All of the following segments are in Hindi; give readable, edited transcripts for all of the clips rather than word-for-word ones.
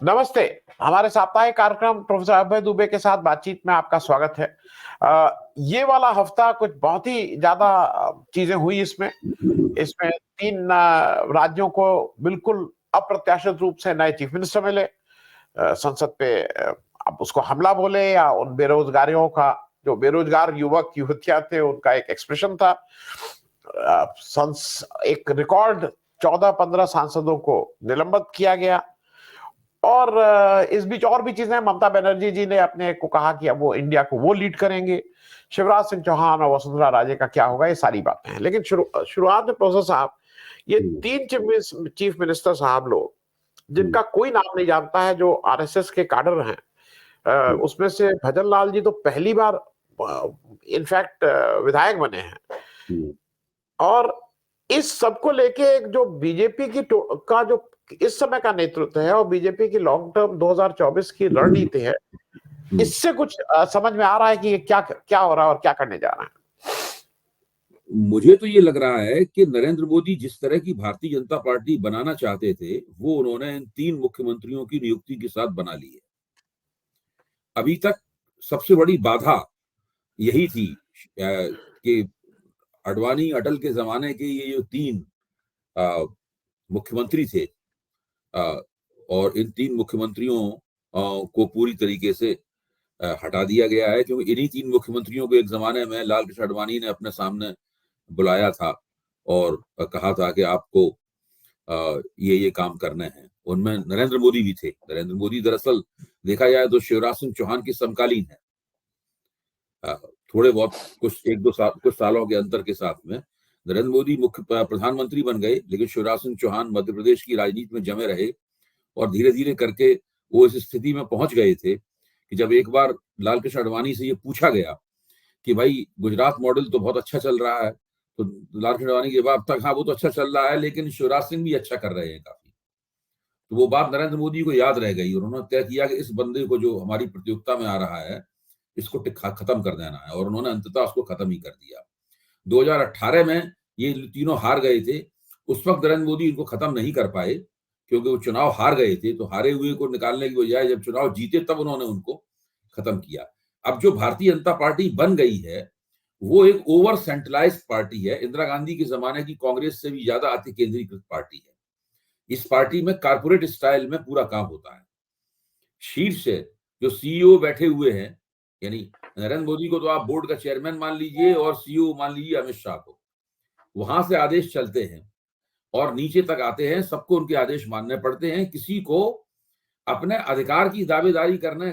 नमस्ते। हमारे साप्ताहिक कार्यक्रम प्रोफेसर अभय दुबे के साथ बातचीत में आपका स्वागत है। ये वाला हफ्ता कुछ बहुत ही ज्यादा चीजें हुई इसमें। इसमें 3 राज्यों को बिल्कुल अप्रत्याशित रूप से नए चीफ मिनिस्टर मिले। संसद पे आप उसको हमला बोले या उन बेरोजगारियों का, जो बेरोजगार युवक युवतियां थे, उनका एक एक्सप्रेशन था। एक रिकॉर्ड 14-15 सांसदों को निलंबित किया गया। और इस बीच और भी चीजें, ममता बनर्जी जी ने अपने को कहा कि अब वो इंडिया को वो लीड करेंगे। शिवराज सिंह चौहान और वसुंधरा राजे का क्या होगा, ये सारी बातें हैं। लेकिन शुरुआत में प्रोफेसर साहब, ये 3 चीफ मिनिस्टर साहब लोग, जिनका कोई नाम नहीं जानता है, जो आरएसएस के कैडर हैं, उसमें से भजन लाल जी तो पहली बार इनफैक्ट विधायक बने हैं। और इस सबको लेके एक जो बीजेपी का जो इस समय का नेतृत्व है और बीजेपी की लॉन्ग टर्म 2024 की रणनीति है, इससे कुछ समझ में आ रहा है कि क्या क्या हो रहा है और क्या करने जा रहा है? मुझे तो ये लग रहा है कि नरेंद्र मोदी जिस तरह की भारतीय जनता पार्टी बनाना चाहते थे, वो उन्होंने इन 3 मुख्यमंत्रियों की नियुक्ति के साथ बना ली है। अभी तक सबसे बड़ी बाधा यही थी कि अडवाणी अटल के जमाने के ये जो 3 मुख्यमंत्री थे, और इन 3 मुख्यमंत्रियों को पूरी तरीके से हटा दिया गया है, क्योंकि इन्हीं 3 मुख्यमंत्रियों को एक जमाने में लाल कृष्ण आडवाणी ने अपने सामने बुलाया था और कहा था कि आपको ये काम करने हैं। उनमें नरेंद्र मोदी भी थे। नरेंद्र मोदी दरअसल देखा जाए तो शिवराज सिंह चौहान की समकालीन है। थोड़े बहुत कुछ सालों के अंतर के साथ में नरेंद्र मोदी मुख्य प्रधानमंत्री बन गए, लेकिन शिवराज सिंह चौहान मध्य प्रदेश की राजनीति में जमे रहे और धीरे धीरे करके वो इस स्थिति में पहुंच गए थे कि जब एक बार लाल कृष्ण आडवाणी से ये पूछा गया कि भाई गुजरात मॉडल तो बहुत अच्छा चल रहा है, तो लाल कृष्ण आडवाणी के जवाब तक, हाँ वो तो अच्छा चल रहा है, लेकिन शिवराज सिंह भी अच्छा कर रहे हैं काफी। तो वो बात नरेंद्र मोदी को याद रह गई और उन्होंने तय किया कि इस बंदे को जो हमारी प्रतियोगिता में आ रहा है, इसको खत्म कर देना है, और उन्होंने अंततः उसको खत्म ही कर दिया। 2018 में ये तीनों हार गए थे। उस वक्त नरेंद्र मोदी इनको खत्म नहीं कर पाए, क्योंकि वो चुनाव हार गए थे, तो हारे हुए को निकालने की बजाय जब चुनाव जीते तब उन्होंने उनको खत्म किया। अब जो भारतीय जनता पार्टी बन गई है, वो एक ओवर सेंट्रलाइज्ड पार्टी है। इंदिरा गांधी के जमाने की कांग्रेस से भी ज्यादा अति केंद्रीकृत पार्टी है। इस पार्टी में कारपोरेट स्टाइल में पूरा काम होता है। शीर्ष से जो सीईओ बैठे हुए हैं, यानी नरेंद्र मोदी को तो आप बोर्ड का चेयरमैन मान लीजिए और सीईओ मान लीजिए अमित शाह को, वहां से आदेश चलते हैं और नीचे तक आते हैं। सबको उनके आदेश मानने पड़ते हैं। किसी को अपने अधिकार की दावेदारी करने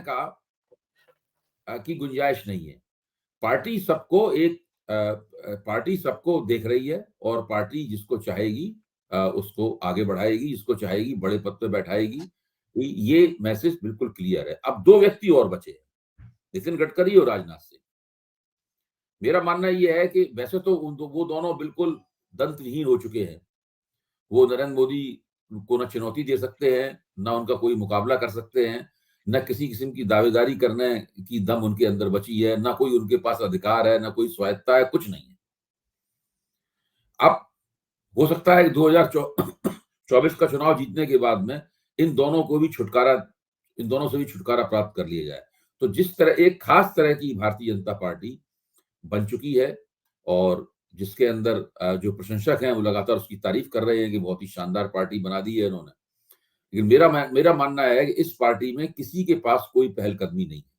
की गुंजाइश नहीं है। पार्टी सबको देख रही है और पार्टी जिसको चाहेगी उसको आगे बढ़ाएगी, जिसको चाहेगी बड़े पद पे बैठाएगी। ये मैसेज बिल्कुल क्लियर है। अब 2 व्यक्ति और बचे हैं, नितिन गडकरी और राजनाथ सिंह। मेरा मानना यह है कि वैसे तो वो दोनों बिल्कुल दंतविहीन हो चुके हैं। वो नरेंद्र मोदी को न चुनौती दे सकते हैं, न उनका कोई मुकाबला कर सकते हैं, न किसी किस्म की दावेदारी करने की दम उनके अंदर बची है, न कोई उनके पास अधिकार है, न कोई स्वायत्ता है, कुछ नहीं है। अब हो सकता है कि 2024 का चुनाव जीतने के बाद में इन दोनों से भी छुटकारा प्राप्त कर लिया जाए। तो जिस तरह एक खास तरह की भारतीय जनता पार्टी बन चुकी है और जिसके अंदर जो प्रशंसक हैं वो लगातार उसकी तारीफ कर रहे हैं कि बहुत ही शानदार पार्टी बना दी है इन्होंने, लेकिन मेरा मानना है कि इस पार्टी में किसी के पास कोई पहलकदमी नहीं है।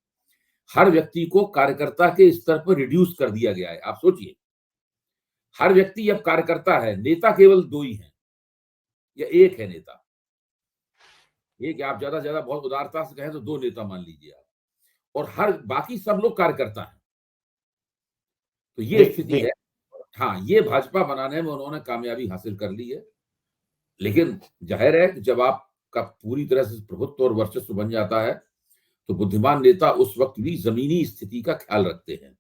हर व्यक्ति को कार्यकर्ता के स्तर पर रिड्यूस कर दिया गया है। आप सोचिए, हर व्यक्ति अब कार्यकर्ता है। नेता केवल 2 ही हैं या 1 है नेता। एक आप ज्यादा बहुत उदारता से कहें तो 2 नेता मान लीजिए आप, और हर बाकी सब लोग कार्यकर्ता हैं। तो ये स्थिति है। हाँ, ये भाजपा बनाने में उन्होंने कामयाबी हासिल कर ली है, लेकिन जाहिर है कि जब आपका पूरी तरह से प्रभुत्व और वर्चस्व बन जाता है, तो बुद्धिमान नेता उस वक्त भी जमीनी स्थिति का ख्याल रखते हैं।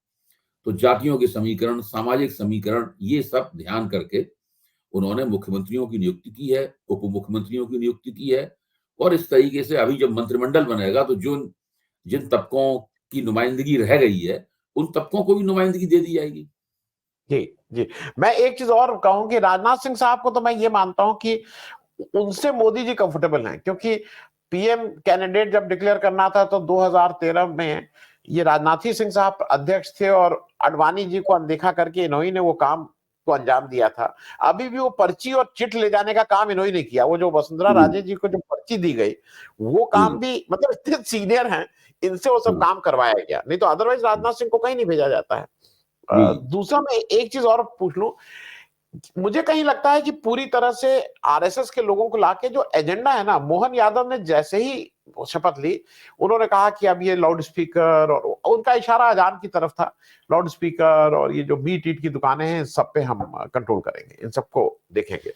तो जातियों के समीकरण, सामाजिक समीकरण, ये सब ध्यान करके उन्होंने मुख्यमंत्रियों की नियुक्ति की है, उप मुख्यमंत्रियों की नियुक्ति की है, और इस तरीके से अभी जब मंत्रिमंडल बनेगा तो जिन तबकों की नुमाइंदगी रह गई है, उन तबकों को भी नुमाइंदगी दे दी जाएगी। जी, जी। मैं एक चीज और कहूं कि राजनाथ सिंह साहब को तो मैं ये मानता हूं कि उनसे मोदी जी कंफर्टेबल हैं, क्योंकि पीएम कैंडिडेट जब डिक्लेयर करना था तो 2013 में ये राजनाथ सिंह साहब अध्यक्ष थे और आडवाणी जी को अनदेखा करके इन्होंने ने वो काम को अंजाम दिया था। अभी भी वो पर्ची और चिट ले जाने का काम इन्होंने ने किया। वो जो वसुंधरा राजे जी को जो पर्ची दी गई वो काम भी मतलब इतने सीनियर हैं, इनसे वो सब काम करवाया गया, नहीं तो अदरवाइज राजनाथ सिंह को कहीं नहीं भेजा जाता है। दूसरा मैं एक चीज और पूछ लूं, मुझे कहीं लगता है कि पूरी तरह से आरएसएस के लोगों को लाके जो एजेंडा है ना, मोहन यादव ने जैसे ही शपथ ली उन्होंने कहा कि अब ये लाउड स्पीकर, और उनका इशारा अजान की तरफ था, लाउड स्पीकर और ये जो मीट ईट की दुकानें हैं सब पे हम कंट्रोल करेंगे, इन सबको देखेंगे।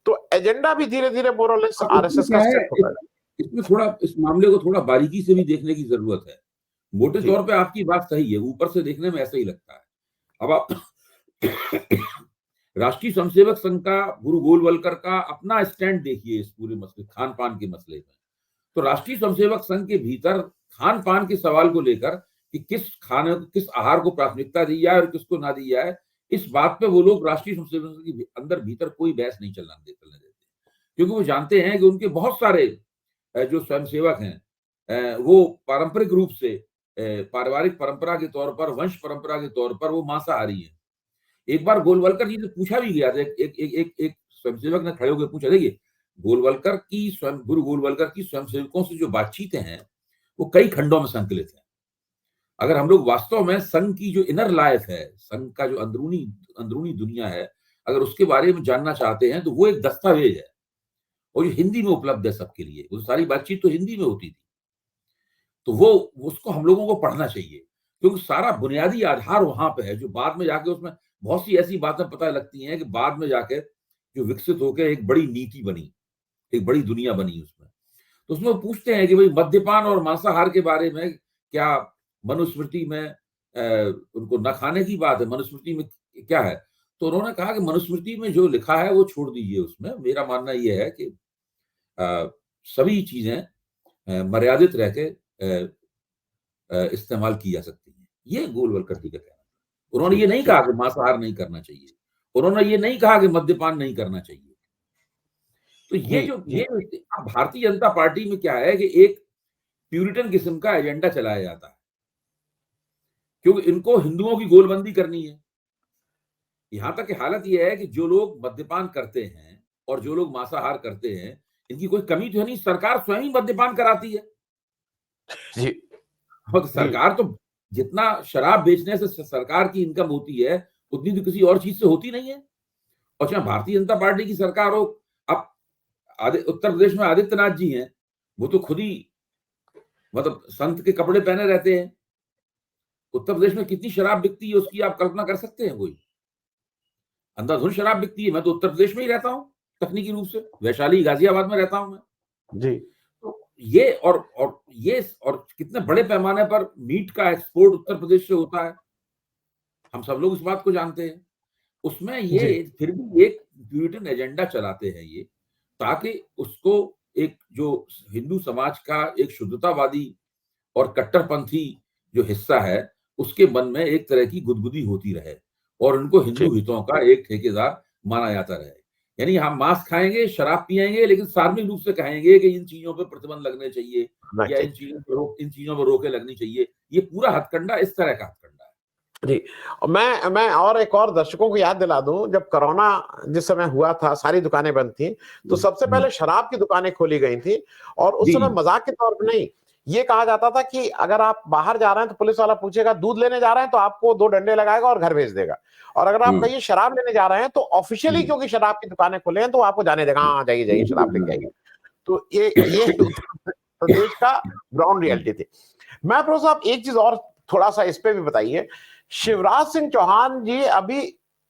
तो एजेंडा भी धीरे धीरे मोर और लेस आरएसएस का सेट होता है। इसमें थोड़ा इस मामले को थोड़ा बारीकी से भी देखने की जरूरत है। मोटे तौर पे आपकी बात सही है, ऊपर से देखने में ऐसा ही लगता है। अब आप राष्ट्रीय स्वयंसेवक संघ का, गुरु गोलवलकर का अपना स्टैंड देखिए इस पूरे मसले, खान पान के मसले में। तो राष्ट्रीय स्वयंसेवक संघ के भीतर खान पान के सवाल को लेकर कि किस खाने, किस आहार को प्राथमिकता दी जाए और किसको ना दी जाए, इस बात पे वो लोग राष्ट्रीय स्वयंसेवक संघ के अंदर भीतर कोई बहस नहीं चलने देते, क्योंकि वो जानते हैं कि उनके बहुत सारे जो स्वयंसेवक हैं वो पारंपरिक रूप से पारिवारिक परंपरा के तौर पर, वंश परंपरा के तौर पर वो मांसाहारी हैं। एक बार गोलवलकर जी से पूछा भी गया था, एक स्वयंसेवक ने खड़े होकर पूछा, देखिए गोलवलकर की गुरु गोलवलकर की स्वयंसेवकों से जो बातचीतें हैं वो कई खंडों में संकलित है। अगर हम लोग वास्तव में संघ की जो इनर लाइफ है, संघ का जो अंदरूनी दुनिया है, अगर उसके बारे में जानना चाहते हैं तो वो एक दस्तावेज है और ये हिंदी में उपलब्ध है सबके लिए। वो सारी बातचीत तो हिंदी में होती थी, तो वो उसको हम लोगों को पढ़ना चाहिए, क्योंकि सारा बुनियादी आधार वहां पे है, जो बाद में जाके उसमें बहुत सी ऐसी बातें पता लगती हैं कि बाद में जाके जो विकसित होकर एक बड़ी नीति बनी, एक बड़ी दुनिया बनी उसमें। तो उसमें वो पूछते हैं कि भाई मद्यपान और मांसाहार के बारे में क्या मनुस्मृति में उनको न खाने की बात है, मनुस्मृति में क्या है? तो उन्होंने कहा कि मनुस्मृति में जो लिखा है वो छोड़ दीजिए, उसमें मेरा मानना ये है कि सभी चीजें मर्यादित रह के इस्तेमाल की जा सकती है। ये गोलवलकर जी का कहना है। उन्होंने ये नहीं कहा कि मांसाहार नहीं करना चाहिए, उन्होंने ये नहीं कहा कि मद्यपान नहीं करना चाहिए। तो ये अब भारतीय जनता पार्टी में क्या है कि एक प्यूरिटन किस्म का एजेंडा चलाया जाता है, क्योंकि इनको हिंदुओं की गोलबंदी करनी है। यहां तक की हालत यह है कि जो लोग मद्यपान करते हैं और जो लोग मांसाहार करते हैं, इनकी कोई कमी तो है नहीं, सरकार स्वयं ही मद्यपान कराती है। जी और सरकार तो जितना शराब बेचने से सरकार की इनकम होती है उतनी तो किसी और चीज से होती नहीं है। और चाहे भारतीय जनता पार्टी की सरकार हो, अब उत्तर प्रदेश में आदित्यनाथ जी हैं, वो तो खुद ही मतलब संत के कपड़े पहने रहते हैं। उत्तर प्रदेश में कितनी शराब बिकती है उसकी आप कल्पना कर सकते हैं? कोई अंधाधुंध शराब बिकती है। मैं तो उत्तर प्रदेश में ही रहता हूँ, तकनीकी रूप से वैशाली गाजियाबाद में रहता हूं मैं। जी। तो ये और कितने बड़े पैमाने पर मीट का एक्सपोर्ट उत्तर प्रदेश से होता है, हम सब लोग इस बात को जानते हैं। उसमें ये फिर भी एक प्यूरिटन एजेंडा चलाते हैं ये, ताकि उसको एक जो हिंदू समाज का एक शुद्धतावादी और कट्टरपंथी जो हिस्सा है उसके मन में एक तरह की गुदगुदी होती रहे और उनको हिंदू हितों का एक ठेकेदार माना जाता रहे। यानी हम मांस खाएंगे, शराब पिएंगे, लेकिन सार्वजनिक रूप से कहेंगे कि इन चीजों पर प्रतिबंध लगने चाहिए या इन चीजों पर रोकें लगनी चाहिए। ये पूरा हथकंडा इस तरह का हथकंडा है। जी, मैं और एक और दर्शकों को याद दिला दूं, जब कोरोना जिस समय हुआ था सारी दुकानें बंद थी, तो सबसे पहले शराब की दुकानें खोली गई थी और उस समय मजाक के तौर पे नहीं, ये कहा जाता था कि अगर आप बाहर जा रहे हैं तो पुलिस वाला पूछेगा दूध लेने जा रहे हैं तो आपको 2 डंडे लगाएगा और घर भेज देगा, और अगर आप कहिए शराब लेने जा रहे हैं तो ऑफिशियली क्योंकि शराब की दुकानें खुले हैं तो आपको जाने देगा, हाँ जाइए जाइए शराब लेके आइए। तो ये उत्तर प्रदेश का ग्राउंड रियलिटी थी। मैं प्रोफेसर साहब एक चीज और थोड़ा सा इस पे भी बताइए, शिवराज सिंह चौहान जी अभी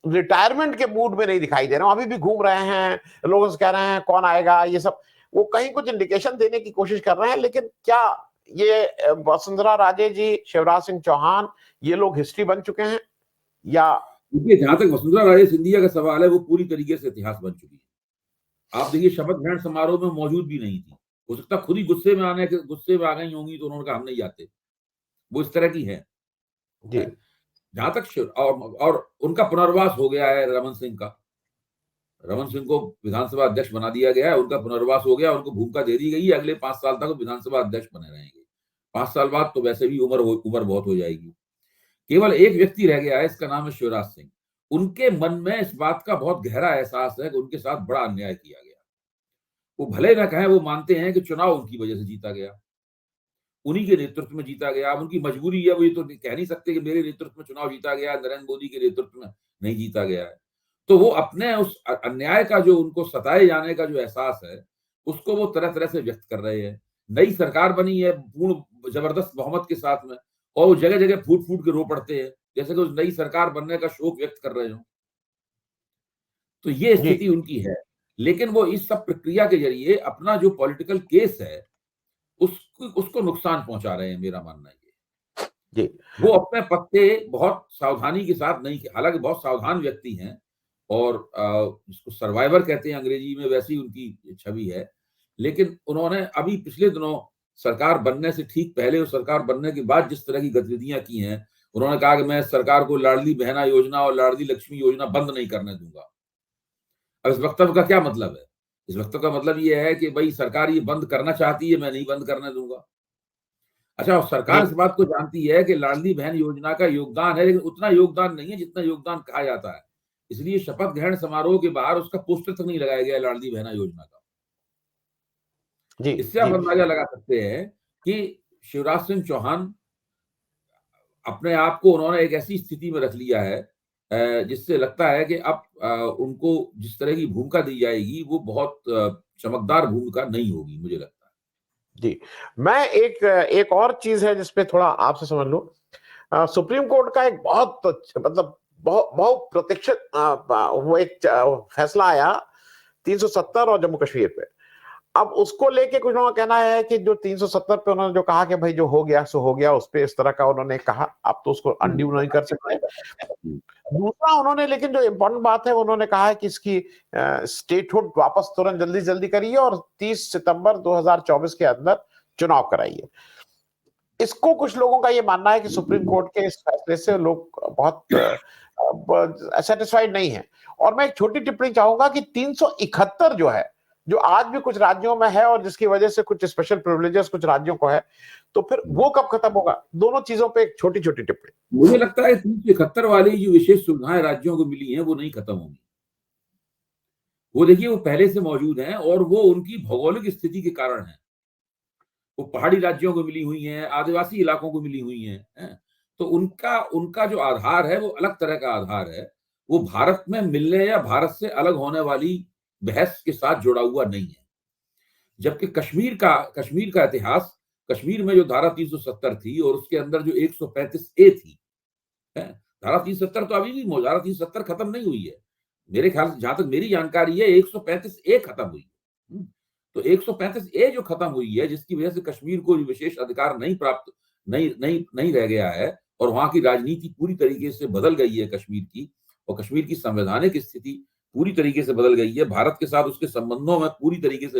रिटायरमेंट के मूड में नहीं दिखाई दे रहे हैं, अभी भी घूम रहे हैं, लोगों से कह रहे हैं कौन आएगा, ये सब वो कहीं कुछ इंडिकेशन देने की कोशिश कर रहे हैं, लेकिन क्या ये वसुंधरा राजे जी, शिवराज सिंह चौहान, ये लोग हिस्ट्री बन चुके हैं या? देखिए, जहां तक वसुंधरा राजे सिंधिया का सवाल है वो पूरी तरीके से इतिहास बन चुकी है। आप देखिए शपथ ग्रहण समारोह में मौजूद भी नहीं थी, हो सकता खुद ही गुस्से में आ गई होंगी तो उन्होंने कहा हम नहीं जाते, वो इस तरह की है। जहां तक और उनका पुनर्वास हो गया है रमन सिंह का, रमन सिंह को विधानसभा अध्यक्ष बना दिया गया है, उनका पुनर्वास हो गया, उनको भूमिका दे दी गई है, अगले 5 साल तक वो विधानसभा अध्यक्ष बने रहेंगे। 5 साल बाद तो वैसे भी उम्र बहुत हो जाएगी। केवल एक व्यक्ति रह गया है, इसका नाम है शिवराज सिंह। उनके मन में इस बात का बहुत गहरा एहसास है कि उनके साथ बड़ा अन्याय किया गया। वो भले ना कहें, वो मानते हैं कि चुनाव उनकी वजह से जीता गया, उन्हीं के नेतृत्व में जीता गया। अब उनकी मजबूरी है, वो ये तो कह नहीं सकते कि मेरे नेतृत्व में चुनाव जीता गया, नरेंद्र मोदी के नेतृत्व में नहीं जीता गया है। तो वो अपने उस अन्याय का, जो उनको सताए जाने का जो एहसास है, उसको वो तरह तरह से व्यक्त कर रहे हैं। नई सरकार बनी है पूर्ण जबरदस्त बहुमत के साथ में, और वो जगह जगह फूट फूट के रो पड़ते हैं, जैसे कि उस नई सरकार बनने का शोक व्यक्त कर रहे हो। तो ये जी स्थिति उनकी है। लेकिन वो इस सब प्रक्रिया के जरिए अपना जो पॉलिटिकल केस है उसको नुकसान पहुंचा रहे हैं, मेरा मानना है ये। जी वो अपने पत्ते बहुत सावधानी के साथ नहीं, हालांकि बहुत सावधान व्यक्ति हैं, और जिसको सर्वाइवर कहते हैं अंग्रेजी में, वैसी उनकी छवि है। लेकिन उन्होंने अभी पिछले दिनों सरकार बनने से ठीक पहले और सरकार बनने के बाद जिस तरह की गतिविधियां की हैं, उन्होंने कहा कि मैं सरकार को लाडली बहना योजना और लाडली लक्ष्मी योजना बंद नहीं करने दूंगा। अब इस वक्तव्य का क्या मतलब है? इस वक्तव्य का मतलब ये है कि भाई सरकार ये बंद करना चाहती है, मैं नहीं बंद करने दूंगा। अच्छा, जी सरकार इस बात को जानती है कि लाडली बहन योजना का योगदान है, लेकिन उतना योगदान नहीं है जितना योगदान कहा जाता है। इसलिए शपथ ग्रहण समारोह के बाहर उसका पोस्टर तक नहीं लगाया गया लाडली बहना योजना का। जी इससे आप जी अंदाजा लगा सकते हैं कि शिवराज सिंह चौहान अपने आप को उन्होंने एक ऐसी स्थिति में रख लिया है जिससे लगता है कि अब उनको जिस तरह की भूमिका दी जाएगी वो बहुत चमकदार भूमिका नहीं होगी, मुझे लगता है। जी। मैं एक और चीज है जिसपे थोड़ा आपसे समझ लूं। सुप्रीम कोर्ट का एक बहुत मतलब बहुत बहुत प्रतीक्षित वो एक फैसला आया 370 और जम्मू कश्मीर पे। अब उसको लेके कुछ लोगों का कहना है कि जो 370 पे उन्होंने जो कहा कि भाई जो हो गया सो हो गया, उस पे इस तरह का उन्होंने कहा, आप तो उसको अनड्यू नहीं कर सकते। दूसरा उन्होंने, लेकिन जो इम्पोर्टेंट बात है, उन्होंने कहा है कि इसकी स्टेटहुड वापस तुरंत जल्दी जल्दी करिए और 30 सितंबर 2024 के अंदर चुनाव कराइए। इसको कुछ लोगों का ये मानना है कि सुप्रीम कोर्ट के इस फैसले से लोग बहुत सेटिस्फाइड नहीं है। और मैं एक छोटी टिप्पणी चाहूंगा कि 371 जो है, जो आज भी कुछ राज्यों में है और जिसकी वजह से कुछ स्पेशल प्रिविलेजेस कुछ राज्यों को है, तो फिर वो कब खत्म होगा? दोनों चीजों पे एक छोटी छोटी टिप्पणी। मुझे लगता है 371 वाली जो विशेष सुविधाएं राज्यों को मिली हैं वो नहीं खत्म होंगी। वो देखिए, वो पहले से मौजूद हैं और वो उनकी भौगोलिक स्थिति के कारण है। वो पहाड़ी राज्यों को मिली हुई हैं, आदिवासी इलाकों को मिली हुई हैं। तो उनका उनका जो आधार है वो अलग तरह का आधार है। वो भारत में मिलने या भारत से अलग होने वाली बहस के साथ जुड़ा हुआ नहीं है। जबकि कश्मीर का इतिहास, कश्मीर में जो धारा 370 थी और उसके अंदर जो 135 ए थी, धारा 370 तो अभी भी मौजूद, धारा 370 खत्म नहीं हुई है। मेरे ख्याल से, जहां तक मेरी जानकारी है, 135 ए खत्म हुई है। तो 135 ए जो खत्म हुई है, जिसकी वजह से कश्मीर को विशेष अधिकार नहीं रह गया है, और वहां की राजनीति पूरी तरीके से बदल गई है कश्मीर की, और कश्मीर की संवैधानिक स्थिति पूरी तरीके से बदल गई है। भारत के साथ उसके संबंधों में पूरी तरीके से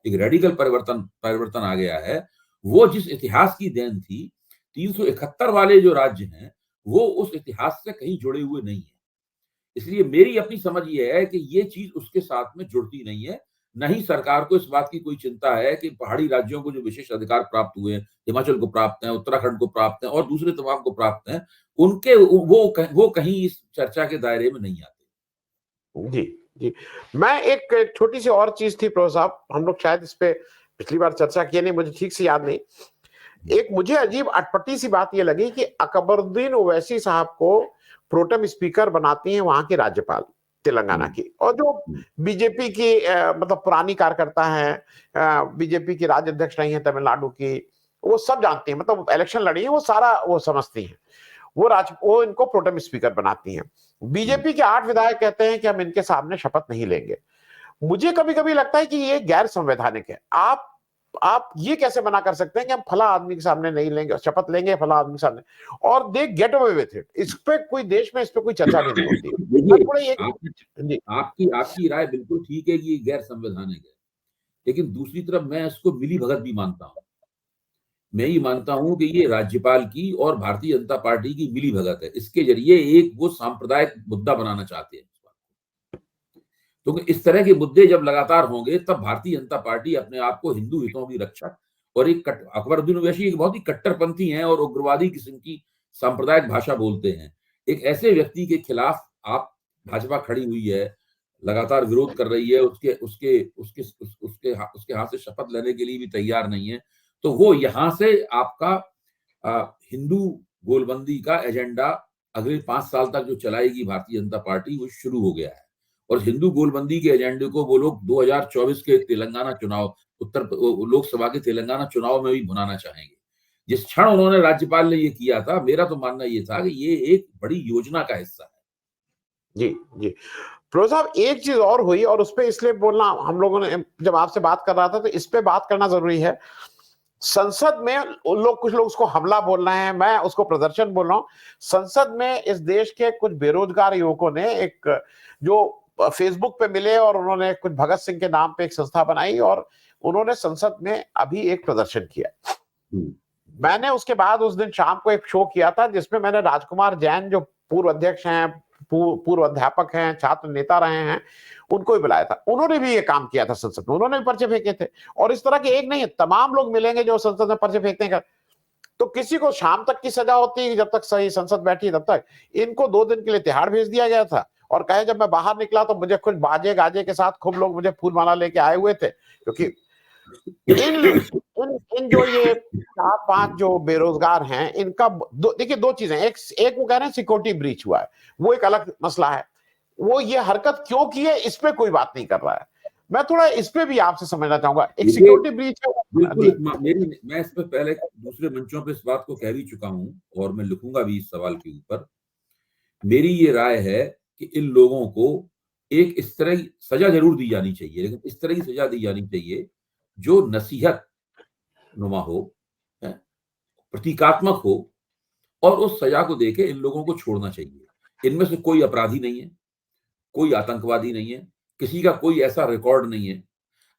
एक रेडिकल परिवर्तन आ गया है। वो जिस इतिहास की देन थी, 371 वाले जो राज्य हैं, वो उस इतिहास से कहीं जुड़े हुए नहीं है। इसलिए मेरी अपनी समझ ये है कि ये चीज उसके साथ में जुड़ती नहीं है। नहीं सरकार को इस बात की कोई चिंता है कि पहाड़ी राज्यों को जो विशेष अधिकार प्राप्त हुए, हिमाचल को प्राप्त हैं, उत्तराखंड को प्राप्त हैं और दूसरे तमाम को प्राप्त हैं, उनके वो कहीं इस चर्चा के दायरे में नहीं आते। जी जी। मैं एक छोटी सी और चीज थी प्रो साहब, हम लोग शायद इस पे पिछली बार चर्चा किए नहीं, मुझे ठीक से याद नहीं। एक मुझे अजीब अटपटी सी बात ये लगी कि अकबरुद्दीन ओवैसी साहब को प्रोटेम स्पीकर बनाती हैं वहां के राज्यपाल तेलंगाना की, और जो बीजेपी की मतलब पुरानी कार्यकर्ता है, बीजेपी की राज्य अध्यक्ष रही है तमिलनाडु की, वो सब जानती हैं, मतलब इलेक्शन लड़ी है, वो सारा वो समझती हैं। वो इनको प्रोटेम स्पीकर बनाती हैं। बीजेपी के 8 विधायक कहते हैं कि हम इनके सामने शपथ नहीं लेंगे। मुझे कभी कभी लगता है कि ये गैर संवैधानिक है। आप ये कैसे मना कर सकते हैं कि हम फला आदमी के सामने नहीं लेंगे, शपथ लेंगे फला आदमी के सामने, और they get away with it? इस पे कोई देश में इस पे कोई चर्चा भी नहीं होती। देखिए, आपकी राय बिल्कुल ठीक है कि ये गैर संवैधानिक है, लेकिन दूसरी तरफ मैं इसको मिली भगत भी मानता हूँ। मैं ये मानता हूं कि ये राज्यपाल की और भारतीय जनता पार्टी की मिली भगत है। इसके जरिए एक वो सांप्रदायिक मुद्दा बनाना चाहते हैं। तो इस तरह के मुद्दे जब लगातार होंगे तब भारतीय जनता पार्टी अपने आप को हिंदू हितों की रक्षा और अकबरुद्दीन ओवैसी एक बहुत ही कट्टरपंथी हैं और उग्रवादी किस्म की सांप्रदायिक भाषा बोलते हैं। एक ऐसे व्यक्ति के खिलाफ आप भाजपा खड़ी हुई है, लगातार विरोध कर रही है, उसके हाथ से शपथ लेने के लिए भी तैयार नहीं है। तो वो यहाँ से आपका हिंदू गोलबंदी का एजेंडा अगले 5 साल तक जो चलाएगी भारतीय जनता पार्टी, वो शुरू हो गया है। और हिंदू गोलबंदी के एजेंडे को वो लोग 2024 के तेलंगाना चुनाव, लोकसभा के तेलंगाना चुनाव में भी भुनाना चाहेंगे। जिस क्षण उन्होंने राज्यपाल ने ये किया था, मेरा तो मानना ये था कि ये एक बड़ी योजना का हिस्सा है। जी जी फिरोज साहब, एक चीज और हुई और उस पर इसलिए बोलना, हम लोगों ने जब आपसे बात कर रहा था तो इस पे बात करना जरूरी है। संसद में कुछ लोग उसको हमला बोल रहे हैं, मैं उसको प्रदर्शन बोल रहा हूं। संसद में इस देश के कुछ बेरोजगार युवकों ने एक जो फेसबुक पे मिले और उन्होंने कुछ भगत सिंह के नाम पे एक संस्था बनाई और उन्होंने संसद में अभी एक प्रदर्शन किया। मैंने उसके बाद उस दिन शाम को एक शो किया था जिसमें मैंने राजकुमार जैन, जो पूर्व अध्यक्ष हैं, पूर्व अध्यापक हैं, छात्र नेता रहे हैं, उनको भी बुलाया था। उन्होंने भी ये काम किया था संसद में, उन्होंने भी पर्चे फेंके थे। और इस तरह के एक नहीं, तमाम लोग मिलेंगे जो संसद में पर्चे फेंकते हैं। तो किसी को शाम तक की सजा होती है, जब तक सही संसद बैठी तब तक। इनको 2 दिन के लिए तिहाड़ भेज दिया गया था और कहे जब मैं बाहर निकला तो मुझे कुछ बाजे गाजे के साथ खूब लोग मुझे फूल माला लेके आए हुए थे, क्योंकि इन जो ये 4-5 जो बेरोजगार हैं, इनका देखिए 2 चीजें, एक वो कह रहे हैं सिक्योरिटी ब्रीच हुआ है, वो एक अलग मसला है। वो ये हरकत क्यों की है, इस पे कोई बात नहीं कर रहा है। मैं थोड़ा इस पे भी आपसे समझना चाहूंगा। एक सिक्योरिटी ब्रीच है। बिल्कुल, मैं इस पे पहले दूसरे मंचों पे इस बात को कह भी चुका हूं और मैं लिखूंगा भी इस सवाल के ऊपर। मेरी ये राय है कि इन लोगों को एक इस तरह की सजा जरूर दी जानी चाहिए, लेकिन इस तरह की सजा दी जानी चाहिए जो नसीहत नुमा हो, प्रतीकात्मक हो, और उस सजा को देके इन लोगों को छोड़ना चाहिए। इनमें से कोई अपराधी नहीं है, कोई आतंकवादी नहीं है, किसी का कोई ऐसा रिकॉर्ड नहीं है।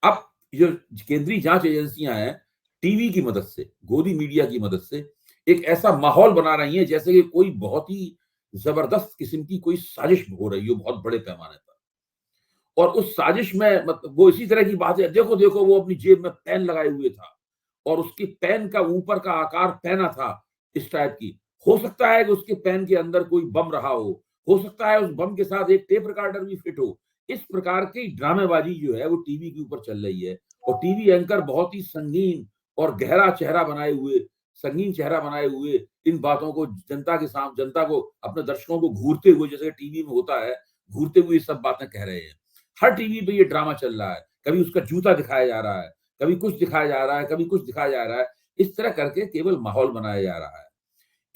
अब जो केंद्रीय जांच एजेंसियां हैं, टीवी की मदद से, गोदी मीडिया की मदद से एक ऐसा माहौल बना रही है जैसे कि कोई बहुत ही जबरदस्त किस्म की कोई साजिश हो रही हो, बहुत बड़े पैमाने पर। और उस साजिश में मतलब वो इसी तरह की बात है, देखो देखो वो अपनी जेब में पेन लगाए हुए था और उसकी पेन का ऊपर का आकार पेना था इस टाइप की। हो सकता है कि उसके पेन के अंदर कोई बम रहा हो सकता है उस बम के साथ एक टेप रिकॉर्डर भी फिट हो। इस प्रकार की ड्रामेबाजी जो है वो टीवी के ऊपर चल रही है और टीवी एंकर बहुत ही संगीन और गहरा चेहरा बनाए हुए, संगीन चेहरा बनाए हुए इन बातों को जनता के सामने, जनता को, अपने दर्शकों को घूरते हुए, जैसे टीवी में होता है, घूरते हुए सब बातें कह रहे हैं। हर टीवी पे ये ड्रामा चल रहा है, कभी उसका जूता दिखाया जा रहा है, कभी कुछ दिखाया जा रहा है, कभी कुछ दिखाया जा रहा है। इस तरह करके केवल माहौल बनाया जा रहा है।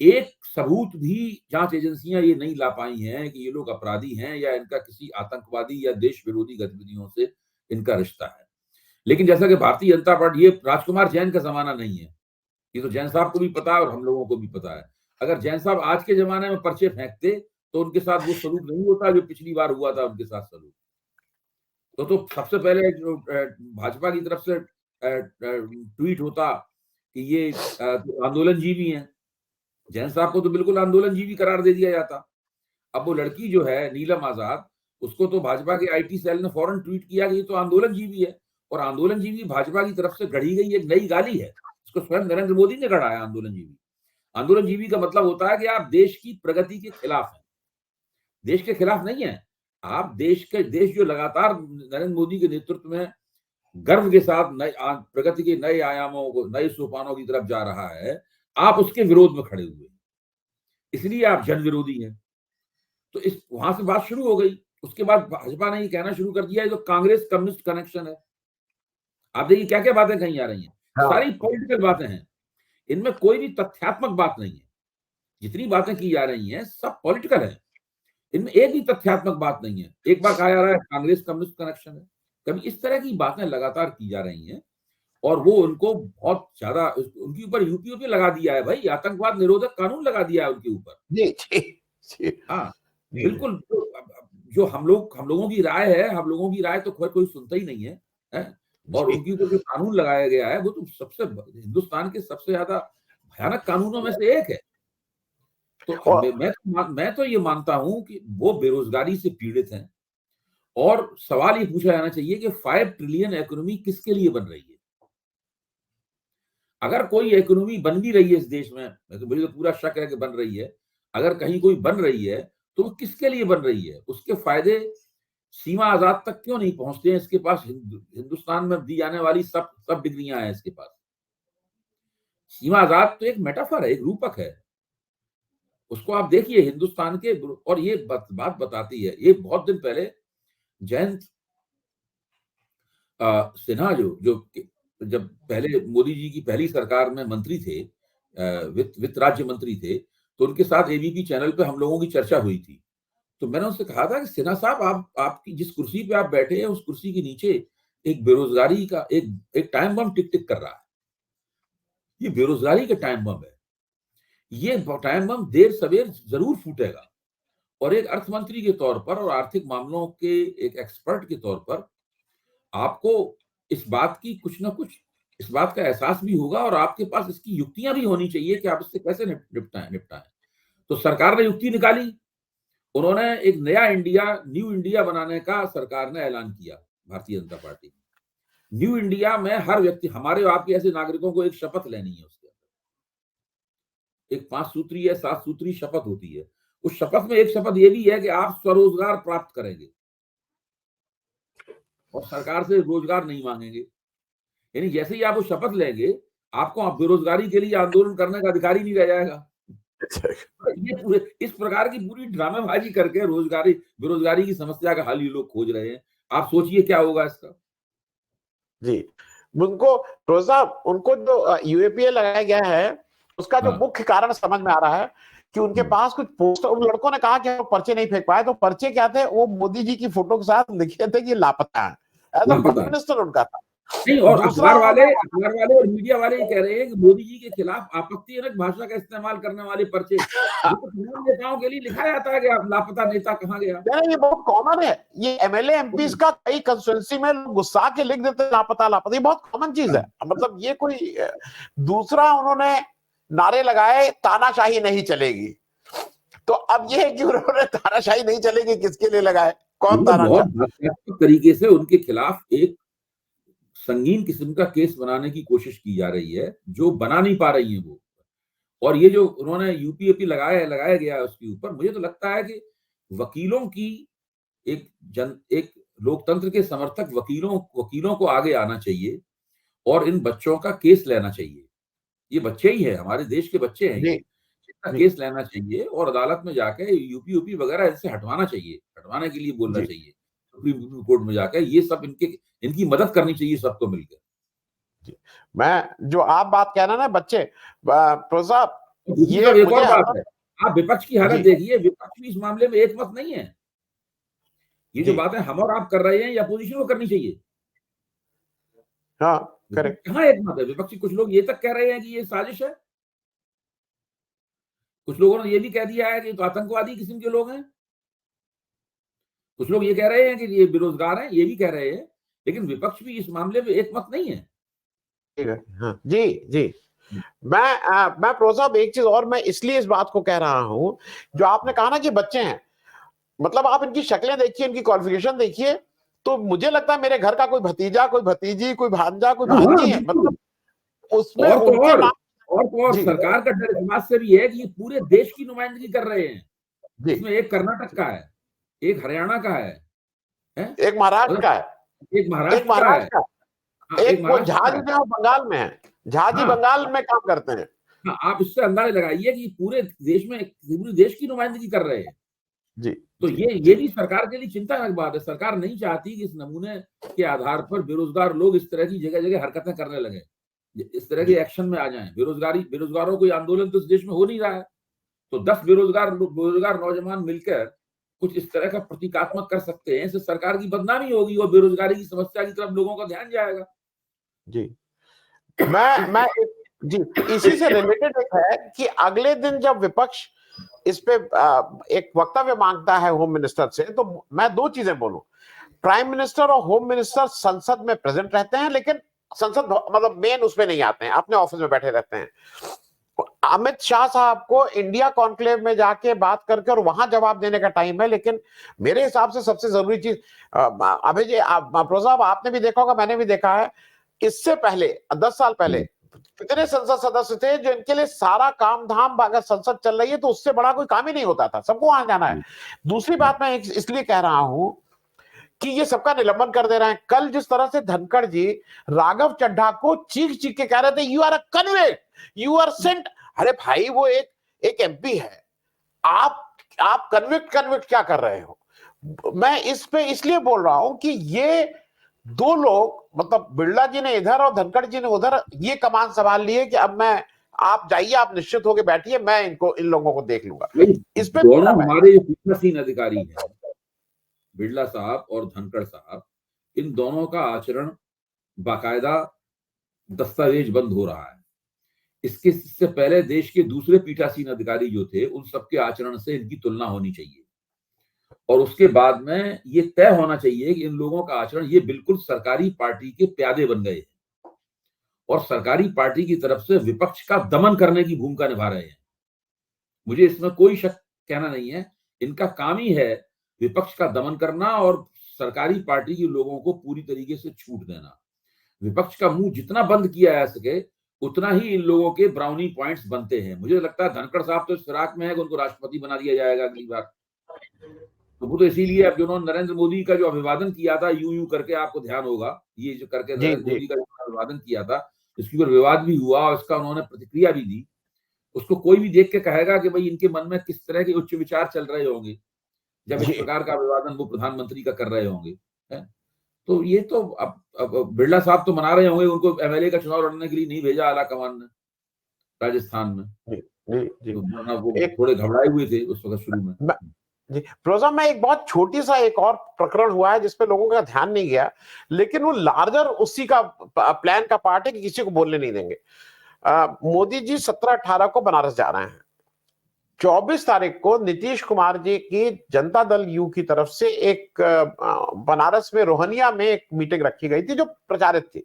एक सबूत भी जांच एजेंसियां ये नहीं ला पाई हैं कि ये लोग अपराधी हैं या इनका किसी आतंकवादी या देश विरोधी गतिविधियों से इनका रिश्ता है। लेकिन जैसा कि भारतीय जनता पार्टी, ये राजकुमार जैन का जमाना नहीं है, ये तो जैन साहब को भी पता है और हम लोगों को भी पता है। अगर जैन साहब आज के जमाने में पर्चे फेंकते तो उनके साथ वो सलूक नहीं होता जो पिछली बार हुआ था उनके साथ सलूक। तो सबसे पहले जो भाजपा की तरफ से ट्वीट होता कि ये आंदोलनजीवी हैं। जैन साहब को तो बिल्कुल आंदोलनजीवी करार दे दिया जाता। अब वो लड़की जो है नीलम आजाद, उसको तो भाजपा के आईटी सेल ने फौरन ट्वीट किया कि ये तो आंदोलनजीवी है। और आंदोलनजीवी भाजपा की तरफ से गढ़ी गई एक नई गाली है, इसको स्वयं नरेंद्र मोदी ने गढ़ा है। आंदोलनजीवी, आंदोलनजीवी का मतलब होता है कि आप देश की प्रगति के खिलाफ हैं, देश के खिलाफ नहीं है। आप देश जो लगातार नरेंद्र मोदी के नेतृत्व में गर्व के साथ नए प्रगति के नए आयामों को, नए सोपानों की तरफ जा रहा है, आप उसके विरोध में खड़े हुए, इसलिए आप जन विरोधी हैं। तो इस वहां से बात शुरू हो गई। उसके बाद भाजपा ने ये कहना शुरू कर दिया है जो कांग्रेस कम्युनिस्ट कनेक्शन है। आप देखिए क्या क्या बातें कही जा रही हैं, सारी पॉलिटिकल बातें हैं, इनमें कोई भी तथ्यात्मक बात नहीं है। जितनी बातें की जा रही हैं सब पॉलिटिकल है, इनमें एक भी तथ्यात्मक बात नहीं है। एक बार कहा जा रहा है कांग्रेस कम्युनिस्ट कनेक्शन है, कभी इस तरह की बातें लगातार की जा रही हैं। और वो उनको बहुत ज्यादा, उनके ऊपर यूपी लगा दिया है भाई, आतंकवाद निरोधक कानून लगा दिया है उनके ऊपर। हाँ बिल्कुल। जो हम लोगों की राय है, हम लोगों की राय तो कोई सुनता ही नहीं है, और उनके ऊपर जो कानून लगाया गया है वो तो सबसे, हिंदुस्तान के सबसे ज्यादा भयानक कानूनों में से एक है। तो मैं तो ये मानता हूं कि वो बेरोजगारी से पीड़ित हैं और सवाल ये पूछा जाना चाहिए कि 5 ट्रिलियन इकोनॉमी किसके लिए बन रही है? अगर कोई इकोनॉमी बन भी रही है इस देश में, तो मुझे तो पूरा शक है कि बन रही है, अगर कहीं कोई बन रही है तो वो किसके लिए बन रही है? उसके फायदे सीमा आजाद तक क्यों नहीं पहुंचते हैं? इसके पास हिंदुस्तान में दी जाने वाली सब डिग्रियां हैं इसके पास। सीमा आजाद तो एक मेटाफर है, एक रूपक है। उसको आप देखिए हिंदुस्तान के, और ये बात बताती है, ये बहुत दिन पहले जयंत सिन्हा जो जब पहले मोदी जी की पहली सरकार में मंत्री थे, वित्त राज्य मंत्री थे, तो उनके साथ एबीपी चैनल पे हम लोगों की चर्चा हुई थी। तो मैंने उससे कहा था कि सिन्हा साहब, आपकी जिस कुर्सी पे आप बैठे हैं उस कुर्सी के नीचे एक बेरोजगारी का एक टाइम बम टिक टिक कर रहा है। ये बेरोजगारी का टाइम बम है। ये टाइम बम देर सवेर जरूर फूटेगा। और एक अर्थ मंत्री के तौर पर और आर्थिक मामलों के एक एक्सपर्ट के तौर पर आपको इस बात की कुछ ना कुछ, इस बात का एहसास भी होगा और आपके पास इसकी युक्तियां भी होनी चाहिए कि आप इससे कैसे निपटाएं। तो सरकार ने युक्ति निकाली। उन्होंने एक नया इंडिया, न्यू इंडिया बनाने का सरकार ने ऐलान किया, Bharatiya Janata party. New India में हर व्यक्ति, हमारे आपके ऐसे नागरिकों को एक शपथ लेनी है। उसके अंदर एक 5 सूत्री या 7 सूत्री शपथ होती है। उस शपथ में एक शपथ ये भी है कि आप स्वरोजगार प्राप्त करेंगे और सरकार से रोजगार नहीं मांगेंगे। यानी जैसे ही आप वो शपथ लेंगे, आपको बेरोजगारी के लिए आंदोलन करने का अधिकार ही नहीं रह जाएगा। ये पूरे इस प्रकार की पूरी ड्रामेबाजी करके बेरोजगारी की समस्या का हल ये लोग खोज रहे हैं। आप सोचिए क्या होगा इसका। जी, उनको उनको जो यूएपीए लगाया गया है, उसका जो मुख्य कारण समझ में आ रहा है कि उनके पास कुछ पोस्टर, उन लड़कों ने कहा कि वो पर्चे नहीं फेंक पाए, तो पर्चे क्या थे, वो मोदी जी की फोटो के साथ लिखे थे कि लापता है। एज अ प्राइम मिनिस्टर उनका था। नहीं, और दूसरा अखबार वाले और मीडिया वाले ये कह रहे हैं कि मोदी जी के खिलाफ आपत्तिजनक भाषा का इस्तेमाल करने वाले पर्चे, ये तो तमाम नेताओं के लिए लिखा जाता है कि आप लापता नेता कहाँ गया। नहीं, ये बहुत कॉमन है। ये एमएलए एमपीज का कई कंस्टिट्यूएंसी में लोग गुस्सा के लिख देते हैं लापता लापता। ये बहुत कॉमन चीज है। मतलब ये कोई दूसरा उन्होंने नारे लगाए, तानाशाही नहीं चलेगी। तो अब ये है कि उन्होंने तानाशाही नहीं चलेगी किसके लिए लगाए, कौन बहुत तानाशाह तरीके से उनके खिलाफ एक संगीन किस्म का केस बनाने की कोशिश की जा रही है, जो बना नहीं पा रही है वो। और ये जो उन्होंने लगाया गया उसके ऊपर, मुझे तो लगता है कि वकीलों की एक लोकतंत्र के समर्थक वकीलों को आगे आना चाहिए और इन बच्चों का केस लेना चाहिए। ये बच्चे ही है, हमारे देश के बच्चे हैं ये। इसका केस लेना चाहिए और अदालत में जाके यूपी वगैरह इनसे हटवाना चाहिए, हटवाने के लिए बोलना चाहिए सुप्रीम कोर्ट में जाकर। ये सब इनकी मदद करनी चाहिए सबको मिलकर। मैं जो आप बात कह रहे हैं ना बच्चे, साहब, ये एक और बात है, आप विपक्ष की हालत देखिए। विपक्ष भी इस मामले में एक मत नहीं है। ये जो बातें हम और आप कर रहे हैं, ये अपोजिशन को करनी चाहिए। हाँ, करेक्ट। कहाँ एक मत है? विपक्षी कुछ लोग ये तक कह रहे हैं कि ये साजिश है। कुछ लोगों ने ये भी कह दिया है कि तो आतंकवादी किस्म के लोग हैं। कुछ लोग ये कह रहे हैं कि ये बेरोजगार हैं, ये भी कह रहे हैं। लेकिन विपक्ष भी इस मामले में एक मत नहीं है। हाँ, जी जी। मैं साहब एक चीज और, मैं इसलिए इस बात को कह रहा हूं, जो आपने कहा ना कि बच्चे हैं, मतलब आप इनकी शक्लें देखिए, इनकी क्वालिफिकेशन देखिए, तो मुझे लगता है मेरे घर का कोई भतीजा, कोई भतीजी, कोई भांजा, कोई भांजी है। मतलब उसमें उनके नाम और सरकार का डर इस बात से भी है कि ये पूरे देश की नुमाइंदगी कर रहे हैं। इसमें एक कर्नाटक का है, एक हरियाणा का है, एक महाराष्ट्र का है, एक महाराष्ट्र का है, एक वो झा जी जो बंगाल में है, झा जी बंगाल में काम करते हैं। आप इससे अंदाजा लगाइए कि पूरे देश की नुमाइंदगी कर रहे हैं। जी, तो ये भी सरकार के लिए चिंताजनक बात है। सरकार नहीं चाहती कि इस नमूने के आधार पर बेरोजगार लोग इस तरह की जगह जगह हरकतें करने लगे, इस तरह के एक्शन में आ जाएं। बेरोजगारों को आंदोलन तो इस देश में हो नहीं रहा है। तो 10 बेरोजगार नौजवान मिलकर कुछ इस तरह का प्रतीकात्मक कर सकते हैं। इससे सरकार की बदनामी होगी और बेरोजगारी की समस्या की तरफ लोगों का ध्यान जाएगा। जी, मैं जी, इसी से रिलेटेड एक है कि अगले दिन जब विपक्ष इस पे एक वक्तव्य मांगता है होम मिनिस्टर से, तो मैं दो चीजें बोलूं। प्राइम मिनिस्टर और होम मिनिस्टर संसद में प्रेजेंट रहते हैं, लेकिन संसद मतलब मेन उसमें नहीं आते हैं, अपने ऑफिस में बैठे रहते हैं। अमित शाह साहब को इंडिया कॉन्क्लेव में जाके बात करके और वहां जवाब देने का टाइम है। लेकिन मेरे हिसाब से सबसे जरूरी चीज, अभय जी, प्रो साहब, आपने भी देखा होगा, मैंने भी देखा है, इससे पहले 10 साल पहले कितने संसद सदस्य थे जो इनके लिए सारा काम धाम, अगर संसद चल रही है तो उससे बड़ा कोई काम ही नहीं होता था, सबको वहां जाना है। दूसरी बात मैं इसलिए कह रहा हूं कि ये सबका निलंबन कर दे रहे हैं। कल जिस तरह से धनखड़ जी राघव चड्ढा को चीख चीख के कह रहे थे, you are a convict, you are saint. अरे भाई, वो एक एमपी है, आप कन्विक्ट कन्विक्ट क्या कर रहे हो? मैं इस पे इसलिए बोल रहा हूं कि ये दो लोग, मतलब बिरला जी ने इधर और धनखड़ जी ने उधर ये कमान संभाल लिए कि अब मैं, आप जाइए, आप निश्चित होकर बैठिए, मैं इन लोगों को देख लूंगा। इस पे दोनों हमारे जो पीठासीन अधिकारी हैं, बिरला साहब और धनखड़ साहब, इन दोनों का आचरण बाकायदा दस्तावेज बंद हो रहा है। इससे पहले देश के दूसरे पीठासीन अधिकारी जो थे, उन सबके आचरण से इनकी तुलना होनी चाहिए और उसके बाद में ये तय होना चाहिए कि इन लोगों का आचरण, ये बिल्कुल सरकारी पार्टी के प्यादे बन गए और सरकारी पार्टी की तरफ से विपक्ष का दमन करने की भूमिका निभा रहे हैं। मुझे इसमें कोई शक कहना नहीं है, इनका काम ही है विपक्ष का दमन करना और सरकारी पार्टी के लोगों को पूरी तरीके से छूट देना। विपक्ष का मुंह जितना बंद किया जा सके उतना ही इन लोगों के ब्राउनी पॉइंट्स बनते हैं। मुझे लगता है धनखड़ साहब तो इस फिराक में है कि उनको राष्ट्रपति बना दिया जाएगा अगली बार। तो वो तो इसीलिए अब जो नरेंद्र मोदी का जो अभिवादन किया था यूं करके, आपको ध्यान होगा, ये जो करके नरेंद्र मोदी का जो अभिवादन किया था, इसके ऊपर विवाद भी हुआ और इसका उन्होंने प्रतिक्रिया भी दी। उसको कोई भी देख के कहेगा कि भाई इनके मन में किस तरह के उच्च विचार चल रहे होंगे जब इस प्रकार का अभिवादन वो प्रधानमंत्री का कर रहे होंगे, है? तो ये तो अब बिरला साहब तो मना रहे होंगे, उनको एमएलए का चुनाव लड़ने के लिए नहीं भेजा आला कमान ने राजस्थान में। तो वो थोड़े घबराए हुए थे उस वक्त शुरू में। जी प्रोजा में एक बहुत छोटी सा एक और प्रकरण हुआ है जिसपे लोगों का ध्यान नहीं गया, लेकिन वो लार्जर उसी का प्लान का पार्ट है कि किसी को बोलने नहीं देंगे। मोदी जी 17-18 को बनारस जा रहे हैं। 24 तारीख को नीतीश कुमार जी की जनता दल यू की तरफ से एक बनारस में रोहनिया में एक मीटिंग रखी गई थी जो प्रचारित थी।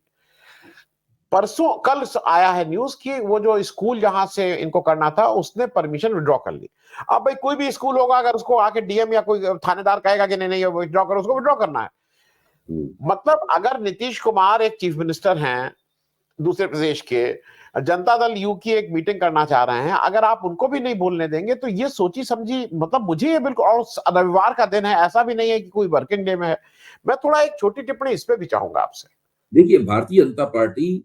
परसों कल आया है न्यूज कि वो जो स्कूल जहां से इनको करना था उसने परमिशन विड्रॉ कर ली। अब भाई कोई भी स्कूल होगा, अगर उसको आके डीएम या कोई थानेदार कहेगा कि नहीं नहीं विड्रॉ करो, उसको विड्रॉ करना है। मतलब अगर नीतीश कुमार एक चीफ मिनिस्टर हैं दूसरे प्रदेश के, जनता दल यू की एक मीटिंग करना चाह रहे हैं, अगर आप उनको भी नहीं बोलने देंगे तो ये सोची समझी, मतलब मुझे ये बिल्कुल, और रविवार का दिन है, ऐसा भी नहीं है कि कोई वर्किंग डे में है। मैं थोड़ा एक छोटी टिप्पणी इस पे भी चाहूंगा आपसे। देखिए, भारतीय जनता पार्टी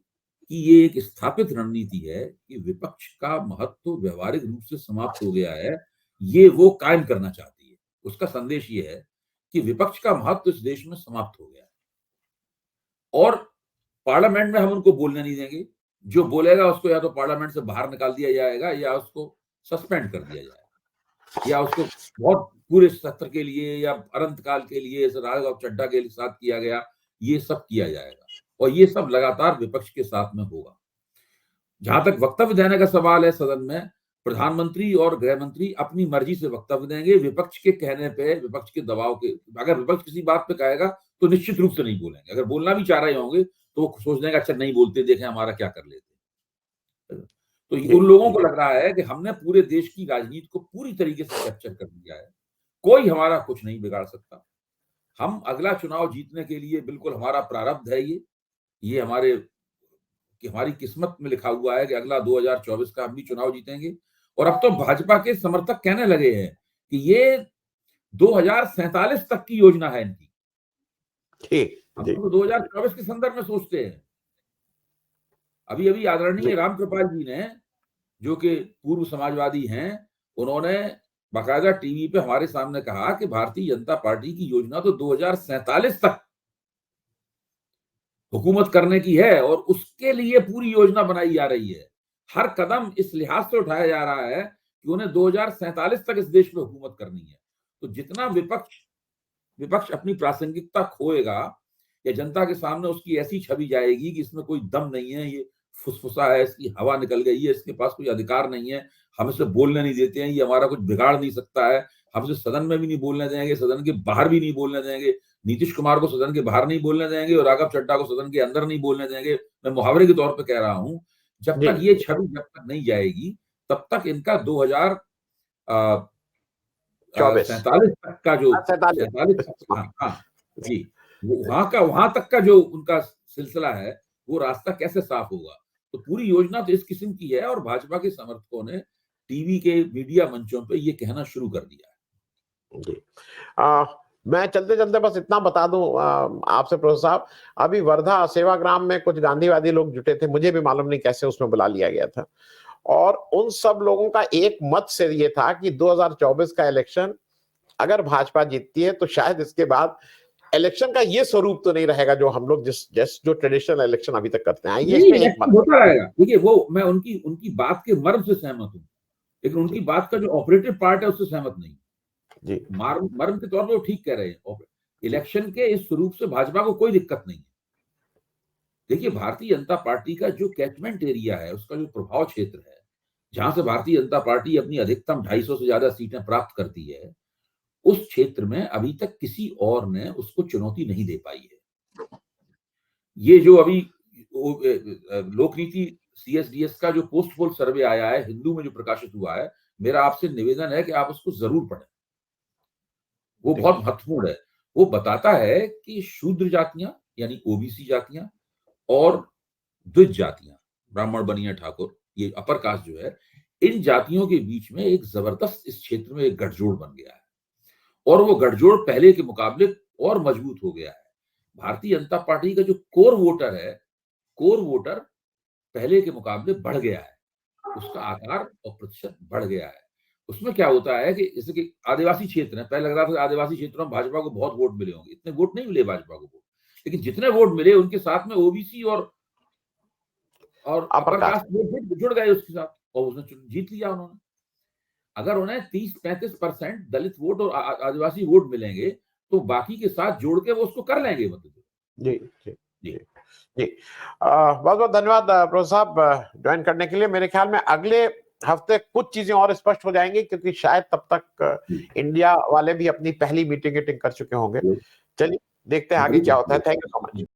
की ये एक स्थापित रणनीति है कि विपक्ष का महत्व व्यवहारिक रूप से समाप्त हो गया है, ये वो कायम करना चाहती है। उसका संदेश ये है कि विपक्ष का महत्व इस देश में समाप्त हो गया है और पार्लियामेंट में हम उनको बोलने नहीं देंगे। जो बोलेगा उसको या तो पार्लियामेंट से बाहर निकाल दिया जाएगा या उसको सस्पेंड कर दिया जाएगा या उसको बहुत पूरे सत्र के लिए या अनंत काल के लिए राघव चड्ढा के साथ किया गया, ये सब किया जाएगा और ये सब लगातार विपक्ष के साथ में होगा। जहां तक वक्तव्य देने का सवाल है, सदन में प्रधानमंत्री और गृह मंत्री अपनी मर्जी से वक्तव्य देंगे, विपक्ष के कहने पे, विपक्ष के दबाव के। अगर विपक्ष किसी बात पे कहेगा तो निश्चित रूप से नहीं बोलेंगे। अगर बोलना भी चाह रहे होंगे तो वो सोच देंगे अच्छा नहीं बोलते, देखें हमारा क्या कर लेते। तो उन लोगों को लग रहा है कि हमने पूरे देश की राजनीति को पूरी तरीके से कैप्चर कर लिया है, कोई हमारा कुछ नहीं बिगाड़ सकता। हम अगला चुनाव जीतने के लिए बिल्कुल हमारा प्रारब्ध है, ये हमारी किस्मत में लिखा हुआ है कि अगला 2024 का हम भी चुनाव जीतेंगे। और अब तो भाजपा के समर्थक कहने लगे हैं कि ये 2047 तक की योजना है इनकी। हम तो 2024 के संदर्भ में सोचते हैं। अभी अभी आदरणीय रामकृपाल जी ने, जो कि पूर्व समाजवादी हैं, उन्होंने बाकायदा टीवी पे हमारे सामने कहा कि भारतीय जनता पार्टी की योजना तो 2047 तक हुकूमत करने की है और उसके लिए पूरी योजना बनाई जा रही है। हर कदम इस लिहाज से उठाया जा रहा है कि उन्हें 2047 तक इस देश में हुकूमत करनी है। तो जितना विपक्ष अपनी प्रासंगिकता खोएगा या जनता के सामने उसकी ऐसी छवि जाएगी कि इसमें कोई दम नहीं है, ये फुसफुसा है, इसकी हवा निकल गई है, इसके पास कोई अधिकार नहीं है, हम इसे बोलने नहीं देते हैं, ये हमारा कुछ बिगाड़ नहीं सकता है, हम इसे सदन में भी नहीं बोलने देंगे, सदन के बाहर भी नहीं बोलने देंगे, नीतीश कुमार को सदन के बाहर नहीं बोलने देंगे और राघव चड्ढा को सदन के अंदर नहीं बोलने देंगे। मैं मुहावरे के तौर पर कह रहा हूं जब जी तक ये छवि जब तक नहीं जाएगी तब तक इनका 2047 तक का जो 47 तक, हाँ हाँ जी, वहां तक का जो उनका सिलसिला है वो रास्ता कैसे साफ होगा। तो पूरी योजना तो इस किस्म की है और भाजपा के समर्थकों ने टीवी के मीडिया मंचों पे ये कहना शुरू कर दिया है। जी। मैं चलते चलते बस इतना बता दूं आपसे प्रोफेसर साहब, अभी वर्धा सेवाग्राम में कुछ गांधीवादी लोग जुटे थे, मुझे भी मालूम नहीं कैसे उसमें बुला लिया गया था, और उन सब लोगों का एक मत से ये था कि 2024 का इलेक्शन अगर भाजपा जीतती है तो शायद इसके बाद इलेक्शन का ये स्वरूप तो नहीं रहेगा जो हम लोग जो ट्रेडिशनल इलेक्शन अभी तक करते हैं। ये इसमें एक मत होता रहेगा। देखिए वो मैं उनकी बात के मर्म से सहमत हूँ, लेकिन उनकी बात का जो ऑपरेटिव पार्ट है उससे सहमत नहीं जी। मर्म के तौर पर वो ठीक कह रहे हैं, इलेक्शन के इस स्वरूप से भाजपा को कोई दिक्कत नहीं है। देखिए भारतीय जनता पार्टी का जो कैचमेंट एरिया है, उसका जो प्रभाव क्षेत्र है, जहां से भारतीय जनता पार्टी अपनी अधिकतम 250 से ज्यादा सीटें प्राप्त करती है, उस क्षेत्र में अभी तक किसी और ने उसको चुनौती नहीं दे पाई है। ये जो अभी लोकनीति CSDS का जो पोस्ट पोल सर्वे आया है, हिंदू में जो प्रकाशित हुआ है, मेरा आपसे निवेदन है कि आप उसको जरूर पढ़ें। वो बहुत महत्वपूर्ण है। वो बताता है कि शूद्र जातियां यानी ओबीसी जातियां और द्विज जातियां, ब्राह्मण बनिया ठाकुर, ये अपर कास्ट जो है, इन जातियों के बीच में एक जबरदस्त इस क्षेत्र में एक गठजोड़ बन गया है और वो गठजोड़ पहले के मुकाबले और मजबूत हो गया है। भारतीय जनता पार्टी का जो कोर वोटर पहले के मुकाबले बढ़ गया है, उसका आकार और प्रतिशत बढ़ गया है। उसमें क्या होता है कि जैसे कि आदिवासी क्षेत्र है, पहले लग रहा था आदिवासी क्षेत्रों में भाजपा को बहुत वोट मिले होंगे, इतने वोट नहीं मिले भाजपा को, लेकिन जितने वोट मिले उनके साथ में ओबीसी और अपर कास्ट वोट जुड़ गए उसके साथ और उसने जीत लिया उन्होंने। अगर उन्हें 30-35% दलित वोट और आदिवासी वोट मिलेंगे तो बाकी के साथ जोड़ के वो उसको कर लेंगे। मतलब जी जी जी जी बहुत बहुत धन्यवाद प्रोफेसर साहब ज्वाइन करने के लिए। मेरे ख्याल में अगले हफ्ते कुछ चीजें और स्पष्ट हो जाएंगी, क्योंकि शायद तब तक इंडिया वाले भी अपनी पहली मीटिंग कर चुके होंगे। चलिए देखते हैं आगे क्या होता है। Thank you so much.